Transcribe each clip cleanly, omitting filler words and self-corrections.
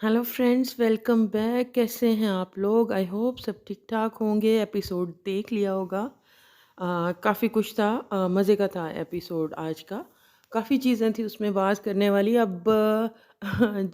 Hello friends, welcome back. कैसे हैं आप लोग? आई होप सब ठीक ठाक होंगे। एपिसोड देख लिया होगा। काफ़ी कुछ था, मज़े का था एपिसोड आज का। काफ़ी चीज़ें थी उसमें बात करने वाली। अब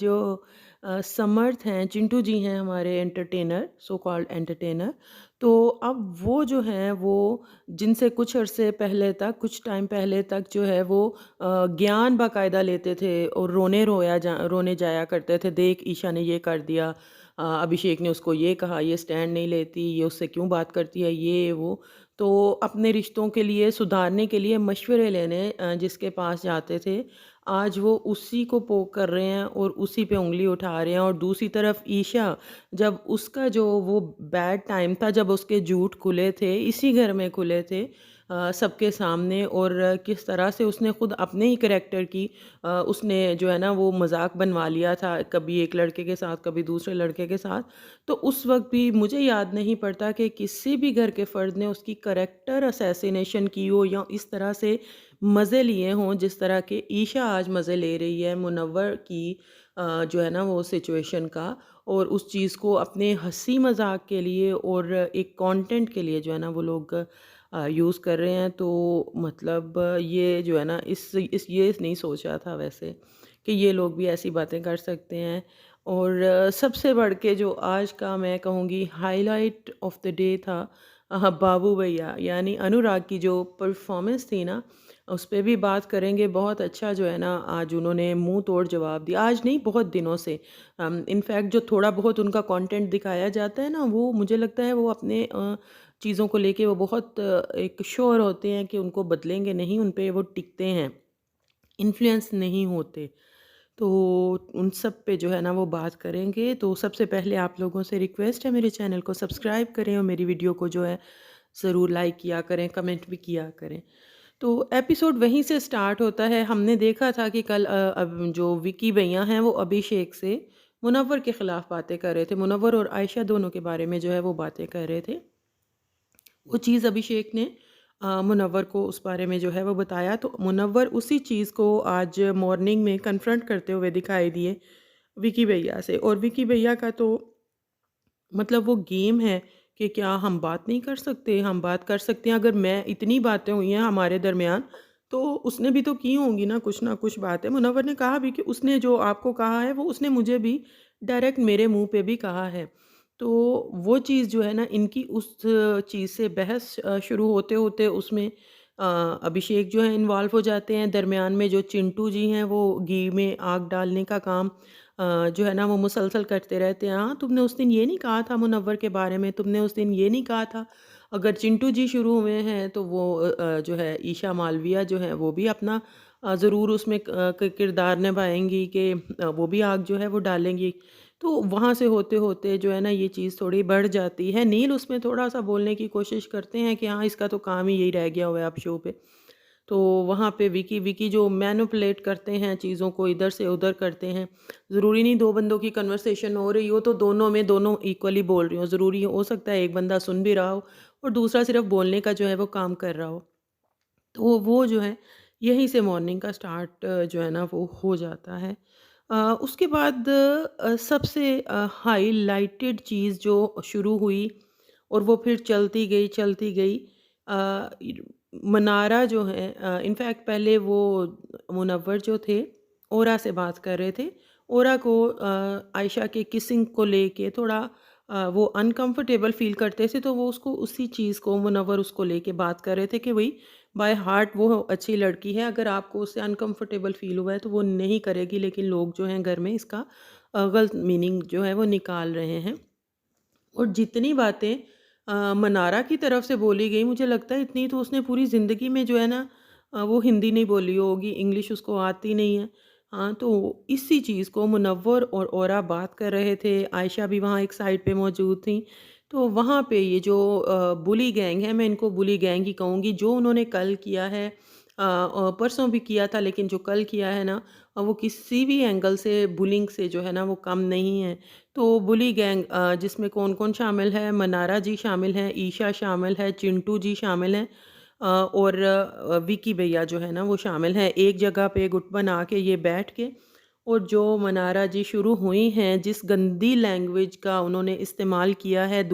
जो समर्थ हैं, चिंटू जी हैं हमारे एंटरटेनर, सो कॉल्ड एंटरटेनर। तो अब वो जो हैं वो जिनसे कुछ अरसे पहले तक, कुछ टाइम पहले तक जो है वो ज्ञान बाकायदा लेते थे और रोने जाया करते थे, देख ईशा ने ये कर दिया, अभिषेक ने उसको ये कहा, ये स्टैंड नहीं लेती, ये उससे क्यों बात करती है, ये वो। तो अपने रिश्तों के लिए सुधारने के लिए मशवरे लेने जिसके पास जाते थे, आज वो उसी को पोक कर रहे हैं और उसी पे उंगली उठा रहे हैं। और दूसरी तरफ ईशा, जब उसका जो वो बैड टाइम था, जब उसके झूठ खुले थे, इसी घर में खुले थे सबके सामने, और किस तरह से उसने खुद अपने ही करैक्टर की उसने जो है ना वो मजाक बनवा लिया था, कभी एक लड़के के साथ, कभी दूसरे लड़के के साथ। तो उस वक्त भी मुझे याद नहीं पड़ता कि किसी भी घर के फर्द ने उसकी करैक्टर असैसिनेशन की हो या इस तरह से मज़े लिए हों जिस तरह के ईशा आज मज़े ले रही है मुनव्वर की जो है ना वो सिचुएशन का। और उस चीज़ को अपने हंसी मजाक के लिए और एक कंटेंट के लिए जो है ना वो लोग यूज़ कर रहे हैं। तो मतलब ये जो है ना इस ये नहीं सोचा था वैसे कि ये लोग भी ऐसी बातें कर सकते हैं। और सबसे बढ़ के जो आज का मैं कहूँगी हाइलाइट ऑफ द डे था, बाबू भैया यानी अनुराग की जो परफॉर्मेंस थी ना, उस पे भी बात करेंगे। बहुत अच्छा जो है ना आज उन्होंने मुंह तोड़ जवाब दिया, आज नहीं बहुत दिनों से। इनफैक्ट जो थोड़ा बहुत उनका कंटेंट दिखाया जाता है ना, वो मुझे लगता है वो अपने चीज़ों को लेके वो बहुत एक श्योर होते हैं कि उनको बदलेंगे नहीं, उन पे वो टिकते हैं, इन्फ्लुएंस नहीं होते। तो उन सब पे जो है ना वो बात करेंगे। तो सबसे पहले आप लोगों से रिक्वेस्ट है, मेरे चैनल को सब्सक्राइब करें और मेरी वीडियो को जो है ज़रूर लाइक किया करें, कमेंट भी किया करें। तो एपिसोड वहीं से स्टार्ट होता है। हमने देखा था कि कल अब जो विकी भैया हैं वो अभिषेक से मुनव्वर के ख़िलाफ़ बातें कर रहे थे। मुनव्वर और आयशा दोनों के बारे में जो है वो बातें कर रहे थे। वो चीज़ अभिषेक ने मुनव्वर को उस बारे में जो है वो बताया। तो मुनव्वर उसी चीज़ को आज मॉर्निंग में कन्फ्रंट करते हुए दिखाई दिए विकी भैया से। और विकी भैया का तो मतलब वो गेम है कि क्या हम बात नहीं कर सकते? हम बात कर सकते हैं। अगर मैं इतनी बातें हुई हैं हमारे दरमियान, तो उसने भी तो की होंगी ना कुछ बातें। मुनव्वर ने कहा भी कि उसने जो आपको कहा है वो उसने मुझे भी डायरेक्ट मेरे मुँह पे भी कहा है। तो वो चीज़ जो है ना इनकी उस चीज़ से बहस शुरू होते-होते उसमें अभिषेक जो है इन्वॉल्व हो जाते हैं। दरमियान में जो चिंटू जी हैं वो घी में आग डालने का काम जो है ना वो मुसलसल करते रहते हैं। हाँ, तुमने उस दिन ये नहीं कहा था मुनव्वर के बारे में, तुमने उस दिन ये नहीं कहा था। अगर चिंटू जी शुरू हुए हैं तो वो जो है ईशा मालविया जो है वो भी अपना ज़रूर उसमें किरदार निभाएँगी कि वो भी आग जो है वो डालेंगी। तो वहाँ से होते-होते जो है ना ये चीज़ थोड़ी बढ़ जाती है। नील उसमें थोड़ा-सा बोलने की कोशिश करते हैं कि हाँ, इसका तो काम ही यही रह गया हुआ है अब शो पे। तो वहाँ पे विकी विकी जो मैनिपुलेट करते हैं चीज़ों को, इधर से उधर करते हैं। ज़रूरी नहीं 2 बंदों की कन्वर्सेशन हो रही हो तो दोनों में दोनों इक्वली बोल रही हों। ज़रूरी हो सकता है एक बंदा सुन भी रहा हो और दूसरा सिर्फ़ बोलने का जो है वो काम कर रहा हो। तो वो जो है यहीं से मॉर्निंग का स्टार्ट जो है ना वो हो जाता है। उसके बाद सबसे हाइलाइटेड चीज़ जो शुरू हुई और वो फिर चलती गई। अ, इर मनारा जो है, इनफैक्ट पहले वो मुनव्वर जो थे, ओरा से बात कर रहे थे। ओरा को आयशा के किसिंग को लेके थोड़ा वो अनकंफर्टेबल फ़ील करते थे, तो वो उसको उसी चीज़ को मुनव्वर उसको लेके बात कर रहे थे कि भई बाय हार्ट वो अच्छी लड़की है, अगर आपको उससे अनकंफर्टेबल फ़ील हुआ है तो वो नहीं करेगी, लेकिन लोग जो हैं घर में इसका गलत मीनिंग जो है वो निकाल रहे हैं। और जितनी बातें मनारा की तरफ से बोली गई, मुझे लगता है इतनी तो उसने पूरी ज़िंदगी में जो है ना वो हिंदी नहीं बोली होगी, इंग्लिश उसको आती नहीं है। हाँ, तो इसी चीज़ को मुनव्वर और औरा बात कर रहे थे, आयशा भी वहाँ एक साइड पे मौजूद थी। तो वहाँ पे ये जो बुली गैंग है, मैं इनको बुली गैंग ही कहूँगी, जो उन्होंने कल किया है, परसों भी किया था, लेकिन जो कल किया है ना वो किसी भी एंगल से बुलिंग से जो है ना वो कम नहीं है। तो बुली गैंग जिसमें कौन-कौन शामिल है, मनारा जी शामिल हैं, ईशा शामिल है, चिंटू जी शामिल हैं, और विकी भैया जो है ना वो शामिल हैं। एक जगह पे गुट बना के ये बैठ के और जो मनारा जी शुरू हुई हैं, जिस गंदी लैंग्वेज का उन्होंने इस्तेमाल किया है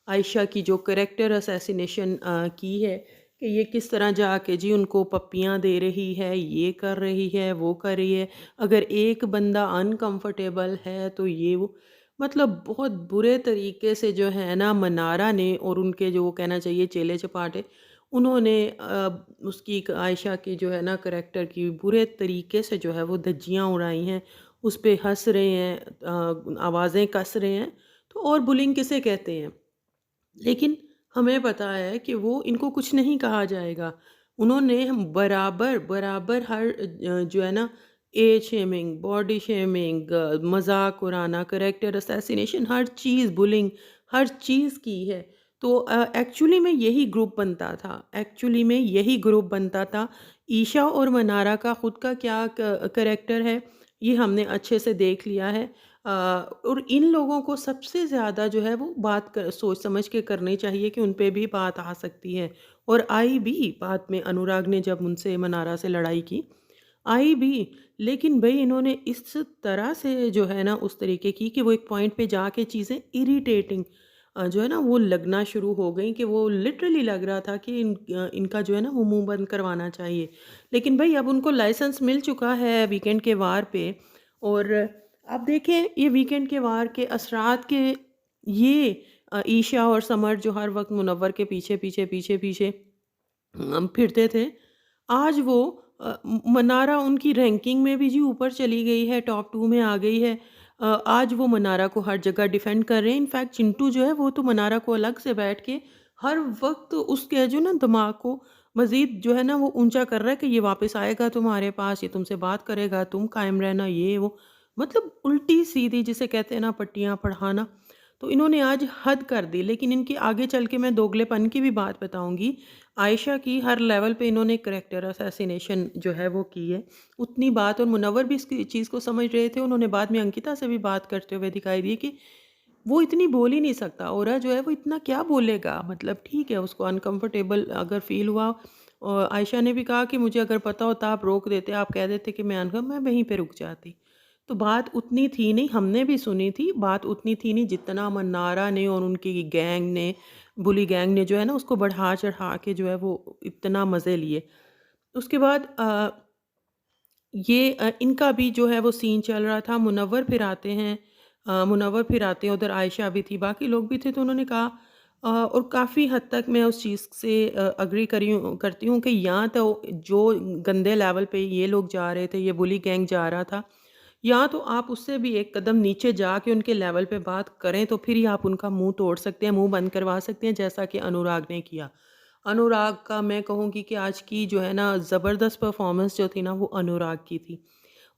आयशा की जो करैक्टर असैसिनेशन की है, कि ये किस तरह जाके जी उनको पप्पियाँ दे रही है, ये कर रही है, वो कर रही है। अगर एक बंदा अनकंफर्टेबल है तो ये वो मतलब बहुत बुरे तरीके से जो है ना मनारा ने और उनके जो वो कहना चाहिए चेले चपाटे, उन्होंने उसकी आयशा की जो है ना करैक्टर की बुरे तरीके से जो है वो धज्जियाँ उड़ाई हैं, उस पे हँस रहे हैं, आवाज़ें कस रहे हैं। तो और बुलिंग किसे कहते हैं? लेकिन हमें पता है कि वो इनको कुछ नहीं कहा जाएगा। उन्होंने हम बराबर बराबर हर जो है ना एज शेमिंग, बॉडी शेमिंग, मज़ाक उड़ाना, करैक्टर असैसिनेशन, हर चीज़ बुलिंग, हर चीज़ की है। तो एक्चुअली में यही ग्रुप बनता था, एक्चुअली में यही ग्रुप बनता था। ईशा और मनारा का खुद का क्या करैक्टर है, ये हमने अच्छे से देख लिया है। और इन लोगों को सबसे ज़्यादा जो है वो बात कर सोच समझ के करनी चाहिए कि उन पे भी बात आ सकती है, और आई भी बाद में अनुराग ने जब उनसे मनारा से लड़ाई की, आई भी। लेकिन भई इन्होंने इस तरह से जो है ना उस तरीके की कि वो एक पॉइंट पे जाके चीज़ें इरिटेटिंग जो है ना वो लगना शुरू हो गई, कि वो लिटरली लग रहा था कि इनका जो है ना वो मुँह बंद करवाना चाहिए। लेकिन भई अब उनको लाइसेंस मिल चुका है वीकेंड के वार पे, और आप देखें ये वीकेंड के वार के असरात के ये ईशा और समर जो हर वक़्त मुनव्वर के पीछे फिरते थे, आज वो मनारा उनकी रैंकिंग में भी जी ऊपर चली गई है, टॉप 2 में आ गई है। आज वो मनारा को हर जगह डिफेंड कर रहे हैं। इनफैक्ट चिंटू जो है वो तो मनारा को अलग से बैठ के हर वक़्त उसके जो ना दिमाग को मज़ीद जो है ना वो ऊँचा कर रहा है कि ये वापस आएगा तुम्हारे पास, ये तुमसे बात करेगा, तुम कायम रहना, ये वो। मतलब उल्टी-सीधी जिसे कहते हैं ना पट्टियाँ पढ़ाना। तो इन्होंने आज हद कर दी, लेकिन इनकी आगे चल के मैं दोगलेपन की भी बात बताऊँगी। आयशा की हर लेवल पे इन्होंने करैक्टर असैसिनेशन जो है वो की है। उतनी बात, और मुनव्वर भी इसकी चीज़ को समझ रहे थे। उन्होंने बाद में अंकिता से भी बात करते हुए दिखाई दिए कि वो इतनी बोल ही नहीं सकता, औरा जो है वो इतना क्या बोलेगा? मतलब ठीक है, उसको अनकंफर्टेबल अगर फ़ील हुआ, और आयशा ने भी कहा कि मुझे अगर पता होता आप रोक देते, आप कह देते कि मैं वहीं पे रुक जाती। तो बात उतनी थी नहीं, हमने भी सुनी थी, बात उतनी थी नहीं जितना मन्नारा ने और उनकी गैंग ने, बुली गैंग ने जो है ना उसको बढ़ा-चढ़ा के जो है वो इतना मज़े लिए। उसके बाद इनका भी जो है वो सीन चल रहा था, मुनव्वर फिर आते हैं, उधर आयशा भी थी, बाकी लोग भी थे। तो उन्होंने कहा और काफ़ी हद तक मैं उस चीज़ से एग्री करती हूँ कि या तो जो गंदे लेवल पे ये लोग जा रहे थे, ये बुली गैंग जा रहा था, या तो आप उससे भी एक कदम नीचे जाके उनके लेवल पे बात करें, तो फिर ही आप उनका मुँह तोड़ सकते हैं, मुँह बंद करवा सकते हैं, जैसा कि अनुराग ने किया। अनुराग का मैं कहूँगी कि आज की जो है ना ज़बरदस्त परफ़ॉर्मेंस जो थी ना वो अनुराग की थी।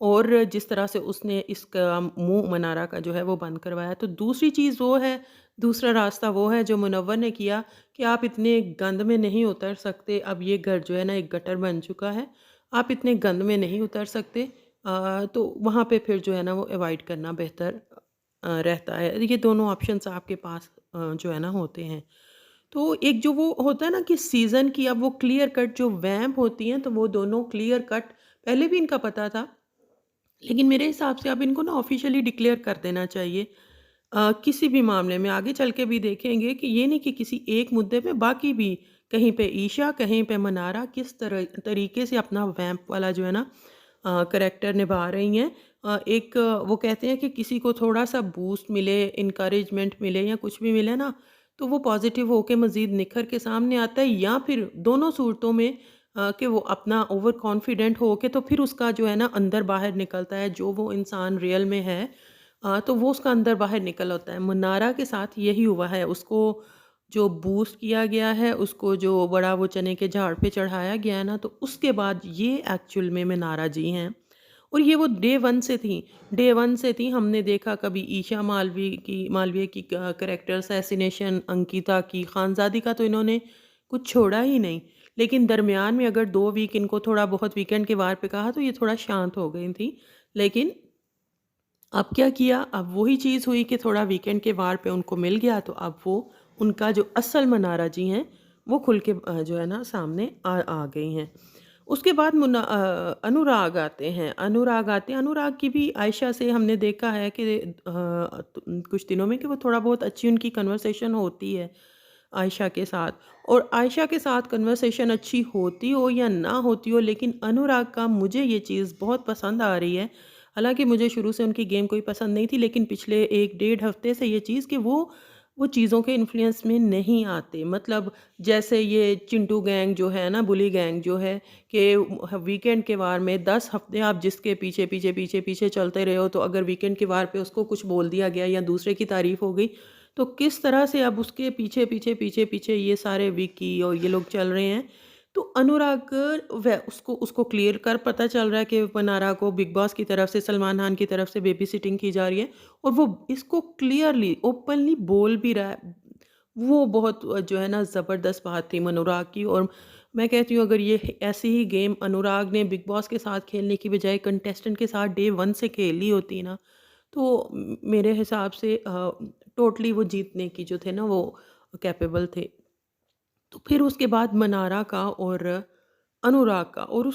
और जिस तरह से उसने इसका मुँह मनारा का जो है वो बंद करवाया। तो दूसरी चीज़ वो है, दूसरा रास्ता वो है जो मुनव्वर ने किया, कि आप इतने गंद में नहीं उतर सकते। अब ये घर जो है ना एक गटर बन चुका है। आप इतने गंद में नहीं उतर सकते। तो वहाँ पे फिर जो है ना वो अवॉइड करना बेहतर रहता है। ये दोनों ऑप्शंस आपके पास जो है ना होते हैं। तो एक जो वो होता है ना कि सीज़न की अब वो क्लियर कट जो वैम्प होती हैं, तो वो दोनों क्लियर कट पहले भी इनका पता था, लेकिन मेरे हिसाब से अब इनको ना ऑफ़िशियली डिक्लेयर कर देना चाहिए। किसी भी मामले में आगे चल के भी देखेंगे कि ये नहीं कि किसी एक मुद्दे पे बाकी भी, कहीं पे ईशा, कहीं पे मनारा किस तरीके से अपना वैम्प वाला जो है ना करैक्टर निभा रही हैं। वो कहते हैं कि किसी को थोड़ा-सा बूस्ट मिले, एनकरेजमेंट मिले या कुछ भी मिले ना, तो वो पॉज़िटिव होके मज़ीद निखर के सामने आता है, या फिर दोनों सूरतों में कि वो अपना ओवर कॉन्फिडेंट हो के तो फिर उसका जो है ना अंदर बाहर निकलता है, जो वो इंसान रियल में है तो वो उसका अंदर बाहर निकल आता है। मुन्नारा के साथ यही हुआ है, उसको जो बूस्ट किया गया है, उसको जो बड़ा वो चने के झाड़ पे चढ़ाया गया है ना, तो उसके बाद ये एक्चुअल में मुनारा जी हैं। और ये वो डे 1 से थी। हमने देखा कभी ईशा मालवीय की कैरेक्टर असैसिनेशन, अंकिता की, खानज़ादी का तो इन्होंने कुछ छोड़ा ही नहीं। लेकिन दरमियान में अगर 2 वीक इनको थोड़ा बहुत वीकेंड के वार पे कहा तो ये थोड़ा शांत हो गई थी। लेकिन अब क्या किया, अब वही चीज़ हुई कि थोड़ा वीकेंड के वार पे उनको मिल गया, तो अब वो उनका जो असल मनारा जी हैं, वो खुल के जो है ना सामने आ गई हैं। उसके बाद अनुराग आते हैं, अनुराग की भी आयशा से हमने देखा है कि कुछ दिनों में कि वो थोड़ा बहुत अच्छी उनकी कन्वर्सेशन होती है आयशा के साथ। और आयशा के साथ कन्वर्सेशन अच्छी होती हो या ना होती हो, लेकिन अनुराग का मुझे ये चीज़ बहुत पसंद आ रही है। हालाँकि मुझे शुरू से उनकी गेम कोई पसंद नहीं थी, लेकिन पिछले 1 डेढ़ हफ़्ते से ये चीज़ कि वो चीज़ों के इन्फ्लुएंस में नहीं आते। मतलब जैसे ये चिंटू गैंग जो है ना, बुली गैंग जो है कि वीकेंड के वार में 10 हफ़्ते आप जिसके पीछे, पीछे, पीछे, पीछे चलते रहे हो, तो अगर वीकेंड के वार पे उसको कुछ बोल दिया गया या दूसरे की तारीफ़ हो गई, तो किस तरह से अब उसके पीछे, पीछे, पीछे, पीछे ये सारे विकी और ये लोग चल रहे हैं। तो अनुराग वह उसको उसको क्लियर कर पता चल रहा है कि मनारा को बिग बॉस की तरफ से, सलमान खान की तरफ से बेबी सिटिंग की जा रही है, और वो इसको क्लियरली, ओपनली बोल भी रहा है। वो बहुत जो है ना ज़बरदस्त बात थी अनुराग की। और मैं कहती हूँ अगर ये ऐसी ही गेम अनुराग ने बिग बॉस के साथ खेलने की बजाय कंटेस्टेंट के साथ डे 1 से खेली होती ना, तो मेरे हिसाब से टोटली वो जीतने की जो थे ना वो कैपेबल थे। तो फिर उसके बाद मनारा का और अनुराग का और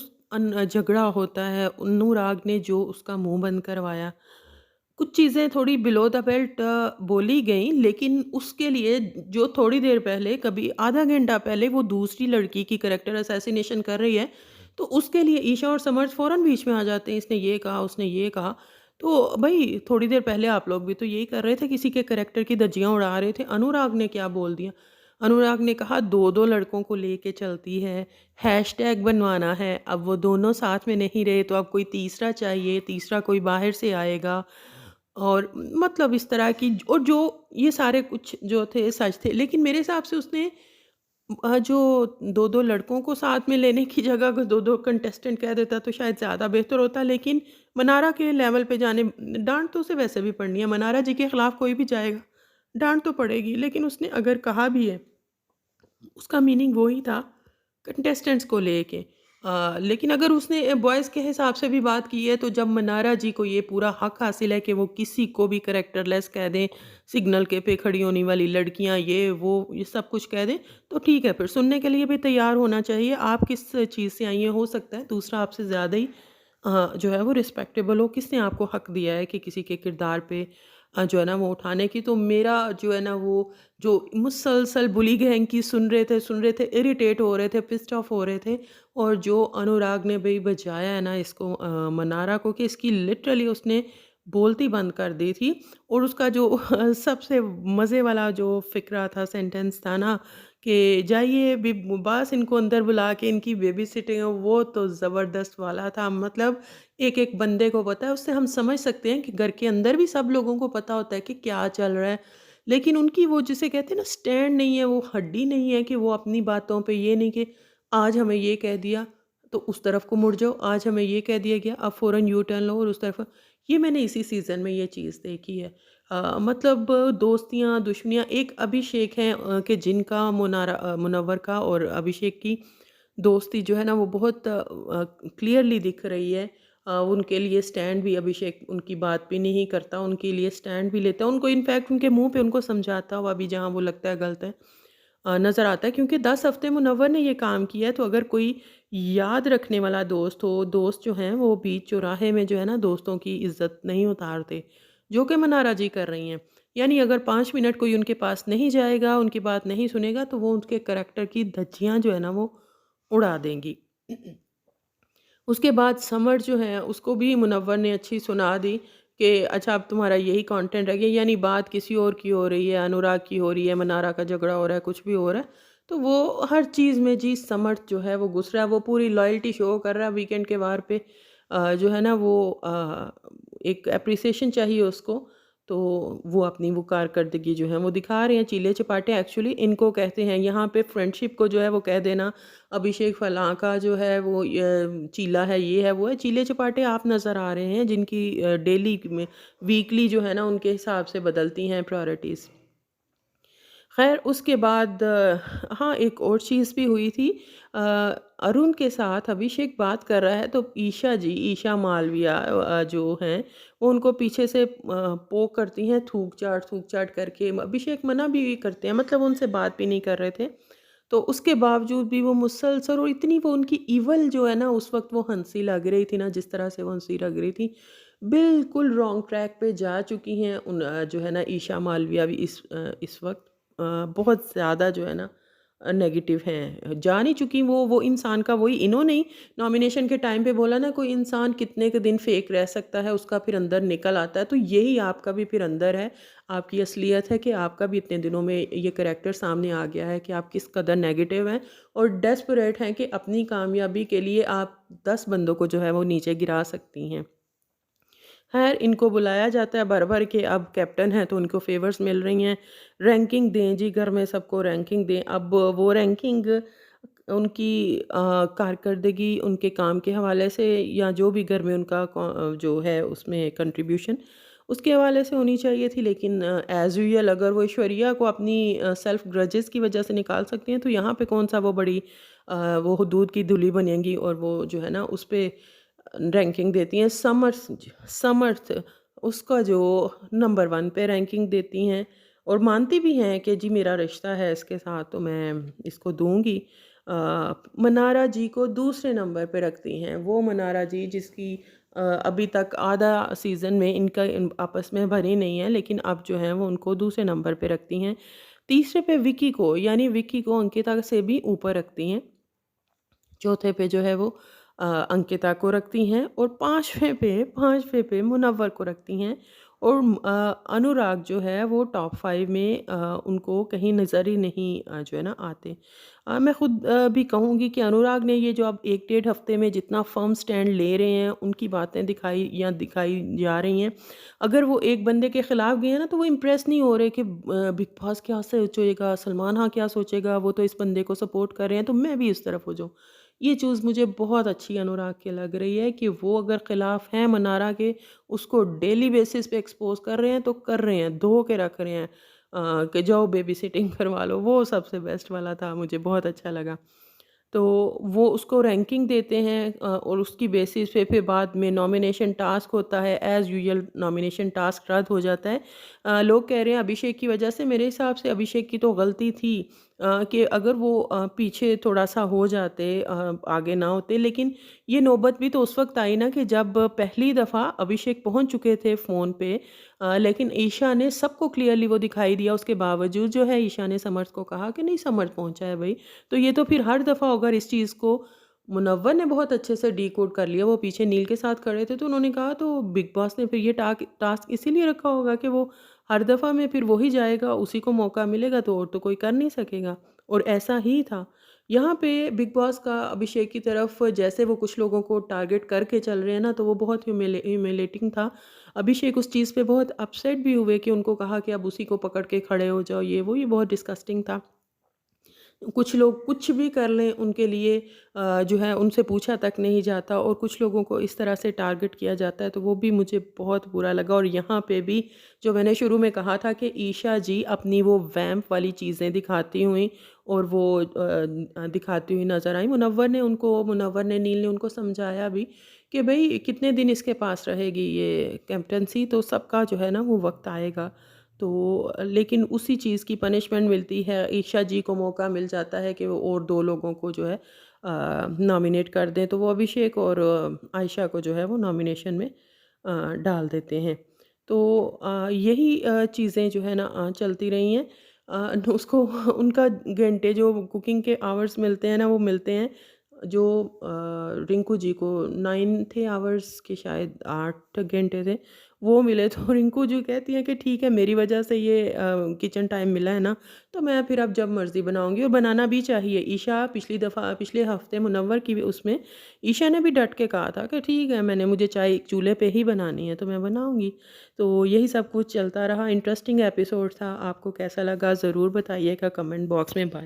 झगड़ा होता है। अनुराग ने जो उसका मुँह बंद करवाया, कुछ चीज़ें थोड़ी बिलो द बेल्ट बोली गईं, लेकिन उसके लिए जो थोड़ी देर पहले, कभी आधा घंटा पहले वो दूसरी लड़की की कैरेक्टर असैसिनेशन कर रही है, तो उसके लिए ईशा और समर्थ फ़ौरन बीच में आ जाते हैं, इसने ये कहा, उसने ये कहा। तो भई थोड़ी देर पहले आप लोग भी तो यही कर रहे थे, किसी के कैरेक्टर की धज्जियाँ उड़ा रहे थे। अनुराग ने क्या बोल दिया? अनुराग ने कहा 2-2 लड़कों को लेके चलती है, हैशटैग बनवाना है, अब वो दोनों साथ में नहीं रहे तो अब कोई तीसरा चाहिए, तीसरा कोई बाहर से आएगा। और मतलब इस तरह की और जो ये सारे कुछ जो थे सच थे, लेकिन मेरे हिसाब से उसने जो 2-2 लड़कों को साथ में लेने की जगह अगर 2-2 कंटेस्टेंट कह देता तो शायद ज़्यादा बेहतर होता। लेकिन मनारा के लेवल पे जाने, डाँट तो उसे वैसे भी पड़नी है, मनारा जी के खिलाफ कोई भी जाएगा, डाँट तो पड़ेगी। लेकिन उसने अगर कहा भी है, उसका मीनिंग वो ही था कंटेस्टेंट्स को लेके। लेकिन अगर उसने बॉयज़ के हिसाब से भी बात की है, तो जब मनारा जी को ये पूरा हक हासिल है कि वो किसी को भी कैरेक्टरलेस कह दें, सिग्नल के पे खड़ी होने वाली लड़कियाँ, ये सब कुछ कह दें, तो ठीक है, फिर सुनने के लिए भी तैयार होना चाहिए। आप किस चीज़ से आई हैं, हो सकता है दूसरा आपसे ज़्यादा ही जो है वो रिस्पेक्टेबल हो। किसने आपको हक दिया है कि किसी के किरदार पे जो है ना वो उठाने की? तो मेरा जो है ना वो जो मुसलसल बुली गैंग की सुन रहे थे, इरिटेट हो रहे थे, पिस्ड ऑफ हो रहे थे। और जो अनुराग ने भई बजाया है ना इसको मनारा को, कि इसकी लिटरली उसने बोलती बंद कर दी थी। और उसका जो सबसे मज़े वाला जो फ़िक्रा था, सेंटेंस था ना कि जाइए बस इनको अंदर बुला के इनकी बेबी सिटिंग, वो तो ज़बरदस्त वाला था। मतलब एक-एक बंदे को पता है, उससे हम समझ सकते हैं कि घर के अंदर भी सब लोगों को पता होता है कि क्या चल रहा है। लेकिन उनकी वो जिसे कहते हैं ना स्टैंड नहीं है, वो हड्डी नहीं है कि वो अपनी बातों पे ये नहीं कि आज हमें ये कह दिया तो उस तरफ को मुड़ जाओ, आज हमें ये कह दिया गया अब फ़ौरन यू टर्न लो और उस तरफ। ये मैंने इसी सीज़न में ये चीज़ देखी है। मतलब दोस्तियाँ, दुश्मनियाँ, एक अभिषेक हैं कि जिनका मुनव्वर का और अभिषेक की दोस्ती जो है ना वो बहुत क्लियरली दिख रही है। उनके लिए स्टैंड भी अभिषेक उनकी बात पे नहीं करता, उनके लिए स्टैंड भी लेता है। उनको इनफैक्ट उनके मुँह पे उनको समझाता हुआ भी जहाँ वो लगता है गलत है नज़र आता है, क्योंकि 10 हफ़्ते मुनव्वर ने ये काम किया है। तो अगर कोई याद रखने वाला दोस्त हो, दोस्त जो हैं वो बीच चौराहे में जो है ना दोस्तों की इज़्ज़त नहीं उतारते, जो कि मनारा जी कर रही हैं। यानी अगर 5 मिनट कोई उनके पास नहीं जाएगा, उनकी बात नहीं सुनेगा, तो वो उनके करैक्टर की धज्जियाँ जो है ना वो उड़ा देंगी। उसके बाद समर जो है उसको भी मुनव्वर ने अच्छी सुना दी कि अच्छा अब तुम्हारा यही कंटेंट रह गया, यानी बात किसी और की हो रही है, अनुराग की हो रही है, मनारा का झगड़ा हो रहा है, कुछ भी हो रहा है। तो वो हर चीज़ में जी समर्थ जो है वो घुस रहा है, वो पूरी लॉयल्टी शो कर रहा है वीकेंड के वार पे। जो है ना वो एक एप्रिसिएशन चाहिए उसको, तो वो अपनी वो कारकर्दगी जो है वो दिखा रहे हैं। चीले चपाटे एक्चुअली इनको कहते हैं, यहाँ पे फ्रेंडशिप को जो है वो कह देना अभिषेक फलां का जो है वो चीला है, ये है, वो है। चीले-चपाटे आप नज़र आ रहे हैं जिनकी डेली में वीकली जो है ना उनके हिसाब से बदलती हैं प्रायोरिटीज़। ख़ैर उसके बाद हाँ, एक और चीज़ भी हुई थी। अ, अरुण के साथ अभिषेक बात कर रहा है तो ईशा मालविया जो हैं वो उनको पीछे से पोक करती हैं थूक-चाट करके। अभिषेक मना भी करते हैं, मतलब उनसे बात भी नहीं कर रहे थे। तो उसके बावजूद भी वो मुसलसल और इतनी वो उनकी ईवल जो है ना उस वक़्त वो हँसी लग रही थी ना, जिस तरह से वो हँसी लग रही थी, बिल्कुल रॉन्ग ट्रैक पे जा चुकी हैं जो है ना ईशा मालविया भी इस वक़्त बहुत ज़्यादा जो है ना नेगेटिव हैं। जान ही चुकी वो इंसान का वही इन्होंने ही नॉमिनेशन के टाइम पे बोला ना, कोई इंसान कितने के दिन फेक रह सकता है, उसका फिर अंदर निकल आता है। तो यही आपका भी फिर अंदर है, आपकी असलियत है कि आपका भी इतने दिनों में ये करैक्टर सामने आ गया है कि आप किस कदर नेगेटिव हैं और डेस्परेट हैं कि अपनी कामयाबी के लिए आप 10 बंदों को जो है वो नीचे गिरा सकती हैं। खैर इनको बुलाया जाता है भर-भर के, अब कैप्टन हैं तो उनको फ़ेवर्स मिल रही हैं। रैंकिंग दें जी, घर में सबको रैंकिंग दें। अब वो रैंकिंग उनकी कारकर्दगी, उनके काम के हवाले से या जो भी घर में उनका जो है उसमें कंट्रीब्यूशन, उसके हवाले से होनी चाहिए थी। लेकिन एज़ यूजुअल अगर वो ऐश्वर्या को अपनी सेल्फ ग्रजेस की वजह से निकाल सकती हैं, तो यहाँ पे कौन-सा वो बड़ी वो दूध की धुली बनेंगी और वो जो है ना उस पे रैंकिंग देती हैं। समर्थ उसका जो नंबर 1 पे रैंकिंग देती हैं और मानती भी हैं कि जी मेरा रिश्ता है इसके साथ तो मैं इसको दूँगी। मनारा जी को दूसरे नंबर पे रखती हैं। वो मनारा जी जिसकी अभी तक आधा सीज़न में इनका आपस में बनी नहीं है, लेकिन अब जो है वो उनको दूसरे नंबर पे रखती हैं। तीसरे पे विकी को, यानी विकी को अंकिता से भी ऊपर रखती हैं। चौथे पे जो है वो अंकिता को रखती हैं और पाँचवें पे मुनव्वर को रखती हैं और अनुराग जो है वो टॉप 5 में उनको कहीं नज़र ही नहीं जो है ना आते। मैं खुद भी कहूँगी कि अनुराग ने ये जो अब 1 डेढ़ हफ़्ते में जितना फ़र्म स्टैंड ले रहे हैं, उनकी बातें दिखाई जा रही हैं। अगर वो एक बंदे के खिलाफ गए हैं ना, तो वो इम्प्रेस नहीं हो रहे कि बिग बॉस क्या सोचेगा, सलमान हाँ क्या सोचेगा, वो तो इस बंदे को सपोर्ट कर रहे हैं, तो मैं भी इस तरफ हो जाऊँ। ये चीज़ मुझे बहुत अच्छी अनुराग की लग रही है कि वो अगर खिलाफ हैं मनारा के, उसको डेली बेसिस पे एक्सपोज़ कर रहे हैं तो कर रहे हैं, धो के रख रहे हैं कि जाओ बेबी सिटिंग करवा लो। वो सबसे बेस्ट वाला था, मुझे बहुत अच्छा लगा। तो वो उसको रैंकिंग देते हैं और उसकी बेसिस पे फिर बाद में नॉमिनेशन टास्क होता है। एज़ यूजुअल नॉमिनेशन टास्क रद्द हो जाता है। लोग कह रहे हैं अभिषेक की वजह से। मेरे हिसाब से अभिषेक की तो गलती थी कि अगर वो पीछे थोड़ा-सा हो जाते, आगे ना होते। लेकिन ये नौबत भी तो उस वक़्त आई ना कि जब पहली दफ़ा अभिषेक पहुँच चुके थे फ़ोन पे, लेकिन ईशा ने सबको क्लियरली वो दिखाई दिया। उसके बावजूद जो है ईशा ने समर्थ को कहा कि नहीं समर्थ पहुँचा है भई। तो ये तो फिर हर दफ़ा अगर इस चीज़ को मुनव्वर ने बहुत अच्छे से डिकोड कर लिया, वो पीछे नील के साथ खड़े थे, तो उन्होंने कहा तो बिग बॉस ने फिर ये टास्क इसीलिए रखा होगा कि वो हर दफ़ा में फिर वही जाएगा, उसी को मौका मिलेगा तो और तो कोई कर नहीं सकेगा। और ऐसा ही था। यहाँ पे बिग बॉस का अभिषेक की तरफ जैसे वो कुछ लोगों को टारगेट करके चल रहे हैं ना, तो वो बहुत ह्यूमिलेटिंग था। अभिषेक उस चीज़ पे बहुत अपसेट भी हुए कि उनको कहा कि अब उसी को पकड़ के खड़े हो जाओ, ये बहुत डिस्गस्टिंग था। कुछ लोग कुछ भी कर लें उनके लिए जो है उनसे पूछा तक नहीं जाता और कुछ लोगों को इस तरह से टारगेट किया जाता है, तो वो भी मुझे बहुत बुरा लगा। और यहाँ पे भी जो मैंने शुरू में कहा था कि ईशा जी अपनी वो वैम्प वाली चीज़ें दिखाती हुई और वो दिखाती हुई नज़र आई। मुनव्वर ने नील ने उनको समझाया भी कि भई कितने दिन इसके पास रहेगी ये कैप्टेंसी, तो सबका जो है ना वो वक़्त आएगा। तो लेकिन उसी चीज़ की पनिशमेंट मिलती है। ईशा जी को मौका मिल जाता है कि वो और 2 लोगों को जो है नॉमिनेट कर दें, तो वो अभिषेक और आयशा को जो है वो नॉमिनेशन में डाल देते हैं। तो यही चीज़ें जो है ना चलती रही हैं। उसको उनका घंटे जो कुकिंग के आवर्स मिलते हैं ना, वो मिलते हैं जो रिंकू जी को 9 थे आवर्स के, शायद 8 घंटे थे, वो मिले। तो रिंकू जी कहती हैं कि ठीक है मेरी वजह से ये किचन टाइम मिला है ना, तो मैं फिर अब जब मर्ज़ी बनाऊँगी और बनाना भी चाहिए। ईशा पिछले हफ़्ते मुनव्वर की भी उसमें ईशा ने भी डट के कहा था कि ठीक है मुझे चाय चूल्हे पे ही बनानी है तो मैं बनाऊँगी। तो यही सब कुछ चलता रहा। इंटरेस्टिंग एपिसोड था। आपको कैसा लगा ज़रूर बताइएगा कमेंट बॉक्स में। बाय।